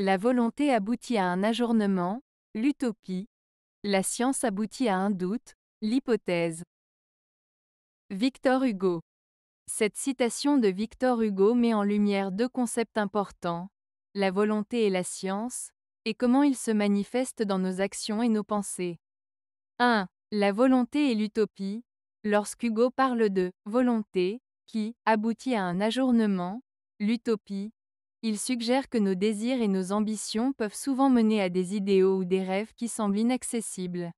La volonté aboutit à un ajournement, l'utopie. La science aboutit à un doute, l'hypothèse. Victor Hugo. Cette citation de Victor Hugo met en lumière deux concepts importants, la volonté et la science, et comment ils se manifestent dans nos actions et nos pensées. 1. La volonté et l'utopie. Lorsqu'Hugo parle de volonté, qui aboutit à un ajournement, l'utopie, il suggère que nos désirs et nos ambitions peuvent souvent mener à des idéaux ou des rêves qui semblent inaccessibles.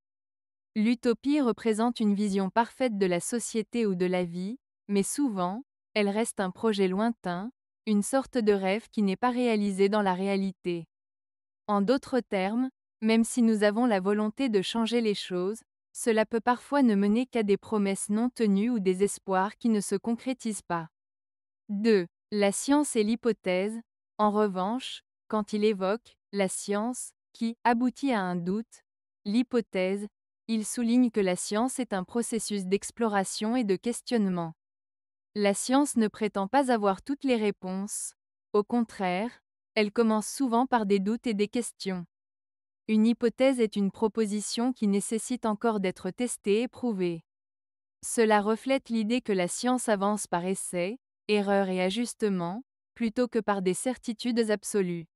L'utopie représente une vision parfaite de la société ou de la vie, mais souvent, elle reste un projet lointain, une sorte de rêve qui n'est pas réalisé dans la réalité. En d'autres termes, même si nous avons la volonté de changer les choses, cela peut parfois ne mener qu'à des promesses non tenues ou des espoirs qui ne se concrétisent pas. 2. La science et l'hypothèse. En revanche, quand il évoque la science, qui aboutit à un doute, l'hypothèse, il souligne que la science est un processus d'exploration et de questionnement. La science ne prétend pas avoir toutes les réponses. Au contraire, elle commence souvent par des doutes et des questions. Une hypothèse est une proposition qui nécessite encore d'être testée et prouvée. Cela reflète l'idée que la science avance par essai, erreur et ajustement, plutôt que par des certitudes absolues.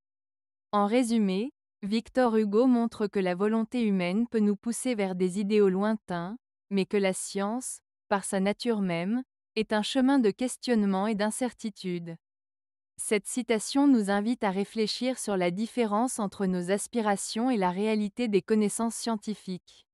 En résumé, Victor Hugo montre que la volonté humaine peut nous pousser vers des idéaux lointains, mais que la science, par sa nature même, est un chemin de questionnement et d'incertitude. Cette citation nous invite à réfléchir sur la différence entre nos aspirations et la réalité des connaissances scientifiques.